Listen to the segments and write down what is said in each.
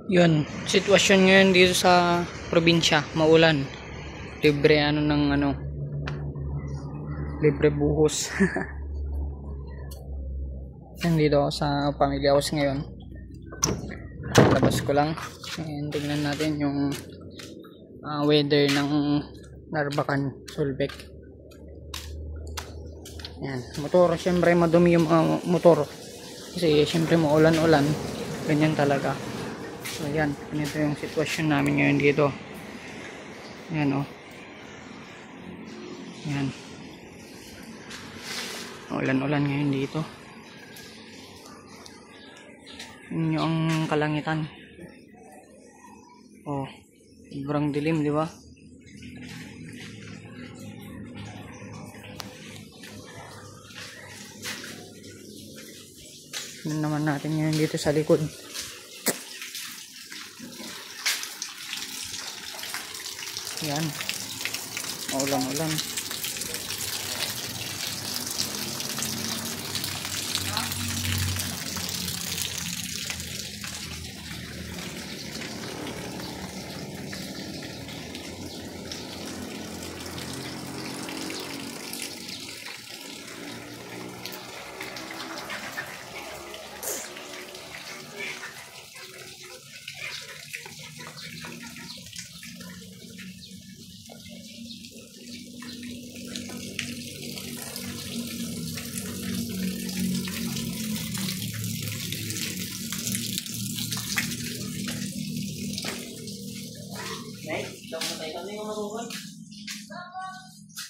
Yun, sitwasyon ngayon dito sa probinsya, maulan. Libre libre buhos. Nandito ako sa Family House ngayon. Labas ko lang. And tingnan natin yung weather ng Narbacan, Sulbec. Yan, motor, syempre madumi yung motor. Kasi syempre maulan-ulan. Ganyan talaga. So yan, ganito yung sitwasyon namin ngayon dito. Yan o. Yan. Ulan-ulan ngayon dito. Yun yung kalangitan. Oh, sobrang dilim, di ba? Tignan naman natin ngayon dito sa likod. Yan. Ulan-ulan.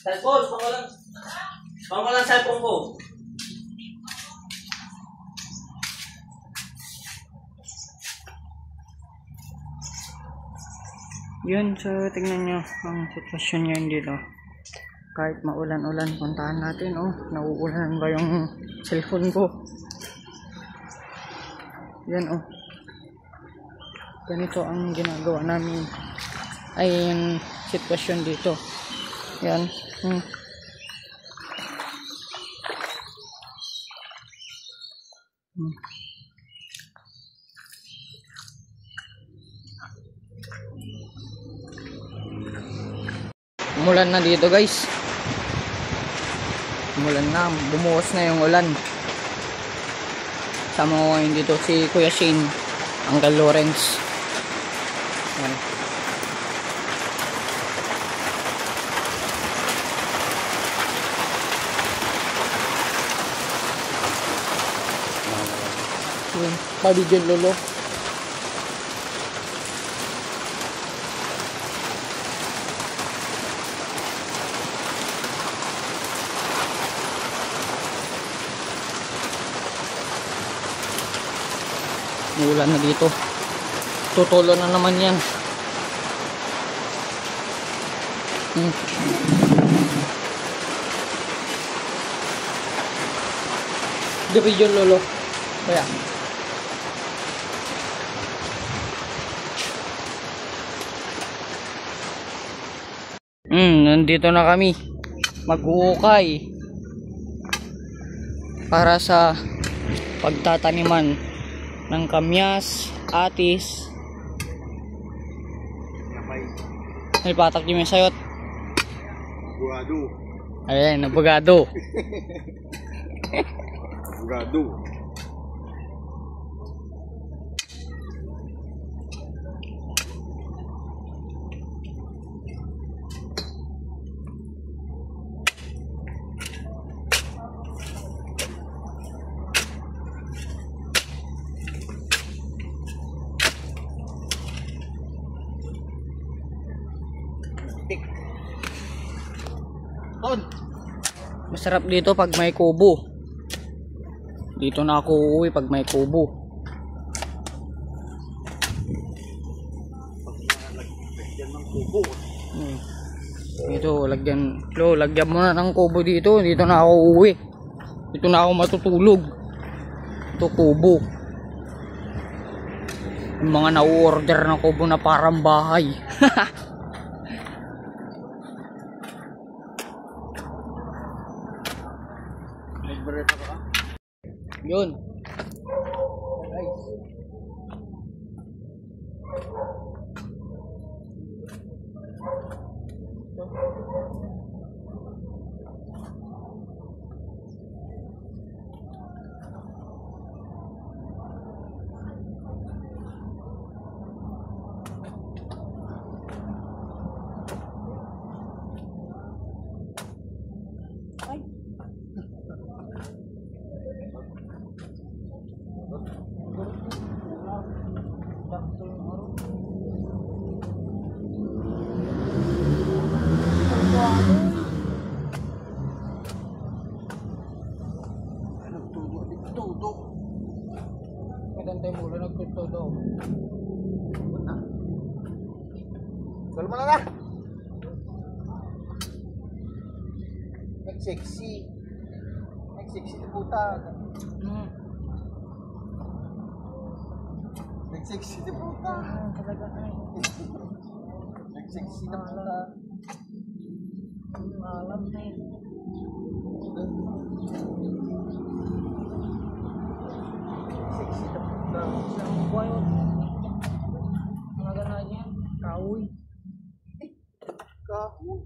Cellphone, bang ko lang cellphone ko. Yun, so tingnan nyo ang sitwasyon ngayon dito. Kahit maulan-ulan, puntahan natin. Oh, nauulan ba yung cellphone ko? Yan oh. Ganito ang ginagawa namin. Ay yung sitwasyon dito. Yan. Umulan na dito guys. Umulan na. Bumuhos na yung ulan. Sama ko ngayon dito si Kuya Shane, Uncle Lawrence. Yan. Pabidyon lolo. Ulan na dito. Tutulo na naman yan. Pabidyon lolo. Kaya nandito na kami mag-uukay para sa pagtataniman ng kamyas, atis. Ay, patak yung may sayot. Bugado. Ayan, nabugado. Bugado. Masarap dito pag may kubo. Dito na ako uuwi pag may kubo. Dito lagyan mo na ng kubo dito. Dito na ako uuwi. Dito na ako matutulog. Ito kubo. Yung mga na-order na kubo na parang bahay. Yun. Guys. abogado. Wala mo na. Nag-sexy. Nag-sexy na puta. Nag-sexy na puta. Talaga ay. Nag-sexy na puta. Malam na eh. Sexy na puta. Isang buhay o. Mga gana niya. Kahoy. Kahoy.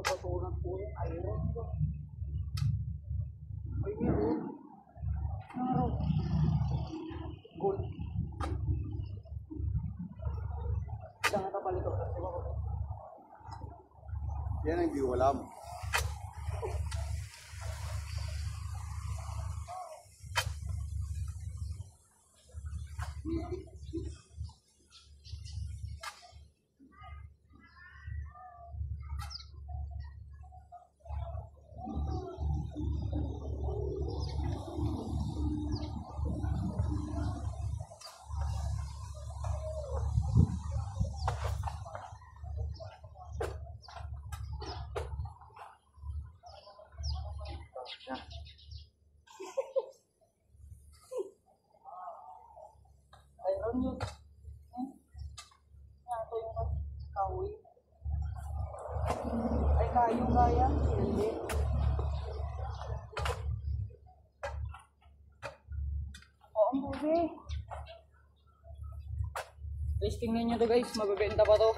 Patulang po yung iron. Ay, meron. Meron. Gold. Isang kapal ito. Yan ang di ko alam. Iron yun. Ito yung kahoy. Ay, kayong kaya. Hindi. Oo, ang bubi. Guys, tingnan nyo to guys. Mabibenta pa to.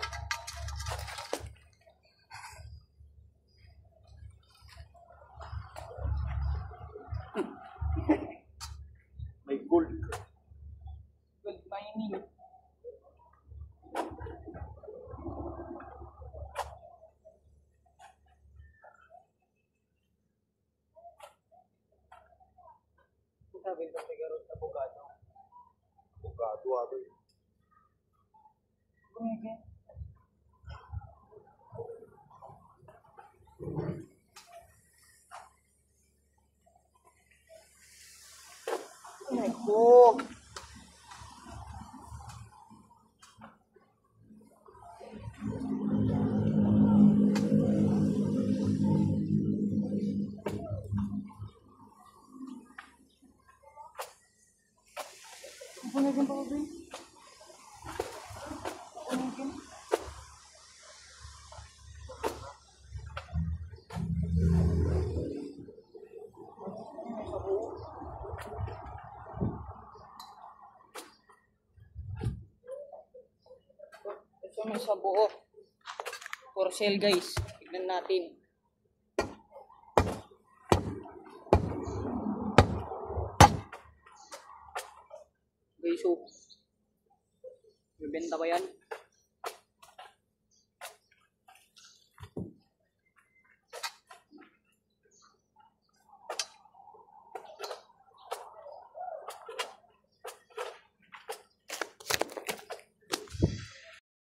May gold. Gold mining. Sabi ko siguro sa abogado. Abogado ato. Kumige. Ay ko. Kumige pa ba? Kumige. Ito may sa buo. For sale guys. Tignan natin. Guys, so bibenta ba yan?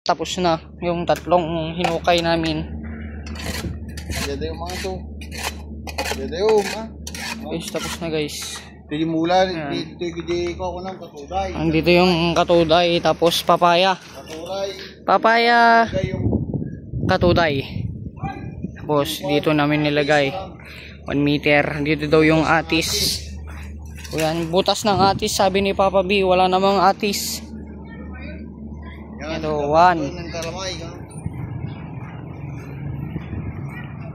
Tapos na yung tatlong hinukay namin. Dede yung mga to. Dede yung ha. Guys, tapos na guys. Pili mula. Ayan. Hindi ko ako ng katuday. Andito yung katuday, tapos papaya. Katuday. Papaya, Kaya yung katuday. Tapos dito namin nilagay 1 meter. Dito daw yung atis. O yan, butas ng atis, sabi ni Papa B, wala namang atis. yan. Ito, 1. Ng kalamay ha.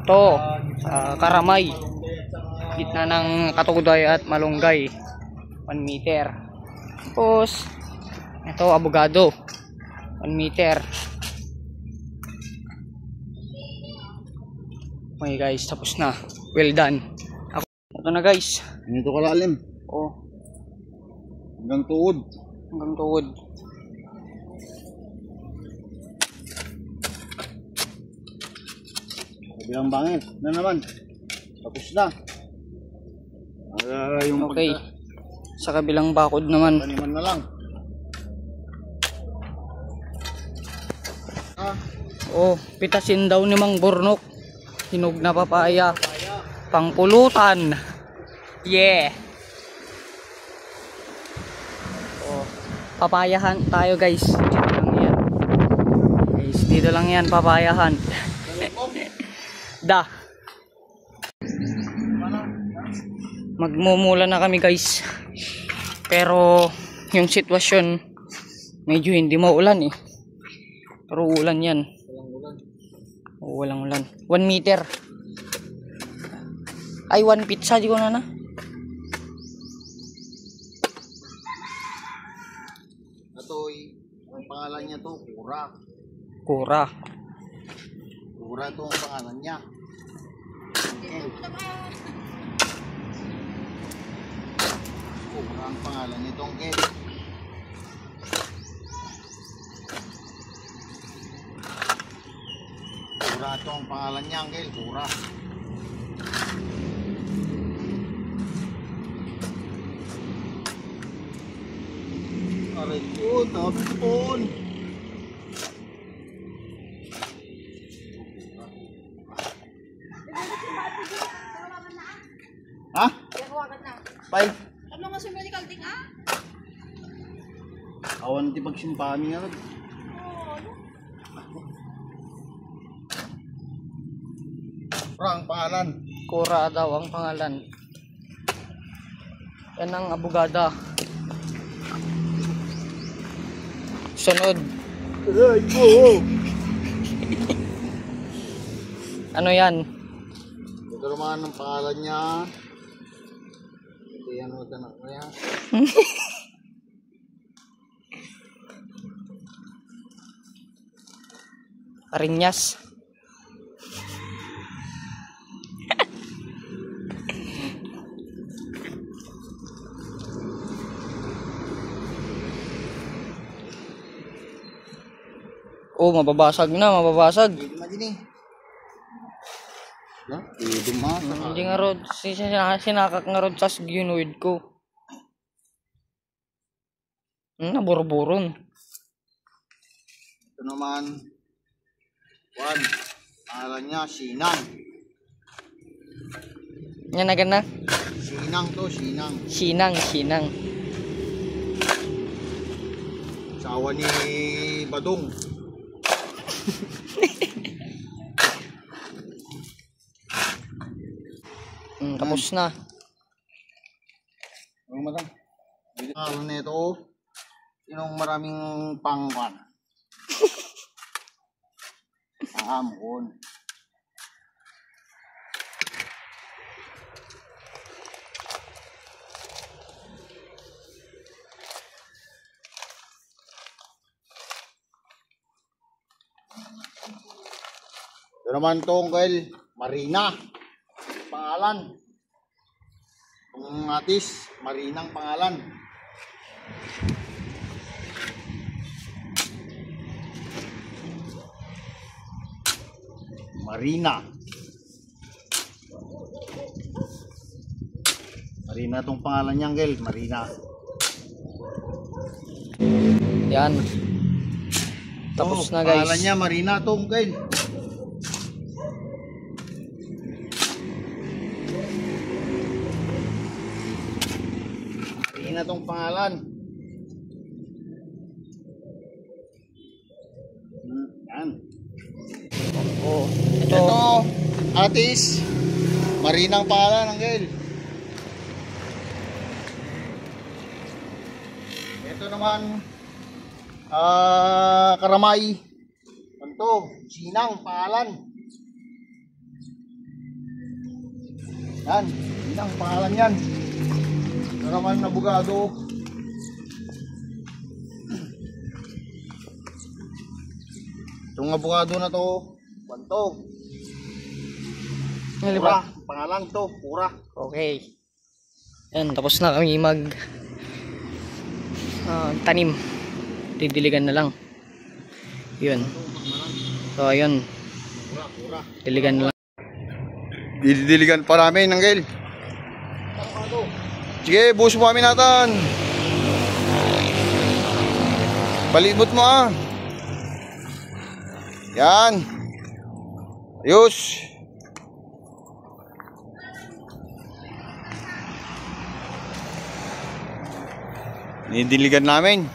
Ito, karamay. Gitna ng katuday at malunggay. 1 meter. Tapos, ito, abogado. 1 meter. Okay guys, tapos na. Well done. Ito na guys. Ganito kalalim. Oh, Hanggang tuod. hanggang tuhod. Kabilang bangin. Na naman. Tapos na. Yung Okay. Sa kabilang bakod naman. pagtaniman na lang. Oh, pitasin daw ni Mang Burnok. Hinog na papaya. Pangpulutan. Yeah. Oh, papayahan tayo guys. Dito lang yan. Guys, dito lang yan papayahan. Da. Magmumula na kami guys. Pero yung sitwasyon medyo hindi maulan eh. Pero ulan yan. Walang ulan. 1 meter. Ay, 1 pizza di ko na. Atoy, ang pangalan niya to, Kura. Kura. Kura to ang pangalan niya. Kura ang pangalan nitong Kel. Kura to ang pangalan niya, Kel. Kura. Aray ko, tapon. Ha? Pai. Ano nga sa medical ting ah? Awan ti pagsimpami nga. Kura ang pangalan. Kura daw ang pangalan. Yan ang abogada. Sunod. Aray ko. Ano yan? Ito naman ang pangalan niya. Ito yan ang tanak niya. Arinyas. Oh, mababasag na, mababasag. Hindi na din eh. Ha? Hindi ma. Hindi nga rod, sinakak nga rod sa gynuid ko. Naburburon. Ito naman. Juan. Pangalan niya, Sinang. Yan na gana. Sinang to, Sinang. Sinang. Sawa ni Badong. Tapos na. Ang madam. Pangalan nito, yung maraming pangwan. Pangamon. Ito naman tong Kel, Marina. Pangalan. Ang atis, Marinang pangalan. Marina. Marina tong pangalan niya, Kel, Marina. Yan. Tapos na guys. Pangalan niya, Marina tong Kel. Marina tong pangalan. Yan. Oh, Ito, atis. Marinang pangalan, Angel. Ito naman, Karamay. Ito, Sinang pangalan. Yan, Sinang pangalan yan. Ito naman, abogado. Itong abogado na to, Bantog. Pura, pangalan to, Pura. Okay. Yan, tapos na kami tanim. Didiligan na lang. Yun. So, ayun. Pura, Pura. Diligan na lang. Didiligan pa namin, Anggel. Sige, buhos mo kami natin. Palibot mo ah. Yan. Ayos. Nidiligan namin.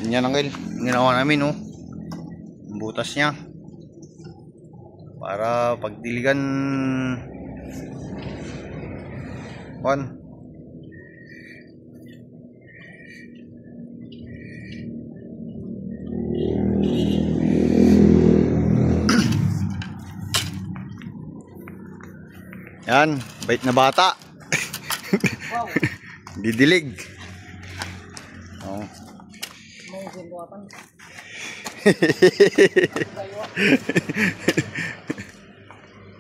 Yan Anggel, ginawa namin oh. Ang butas niya. Para pagdiligan Juan. Yan, bait na bata. Wow. Didilig. Oh.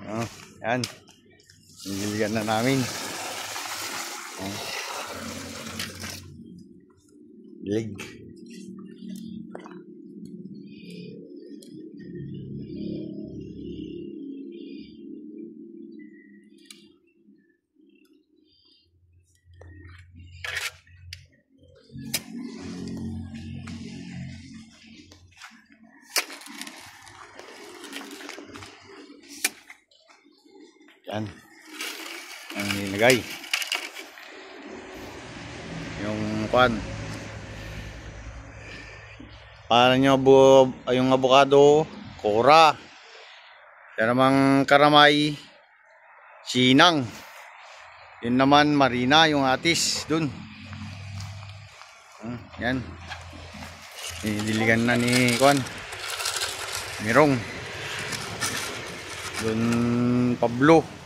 Oh, yan. Nililigan na namin. Oh. Dilig. Yan. Ang nilagay. Yung kwan. Parang yung avocado, kora. Yan namang karamay, sinang. Yun naman marina, yung atis dun. Yan. Nidiligan na ni kwan. Mirong. Dun Pablo.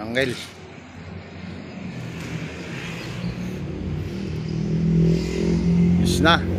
Anggel. Yes na.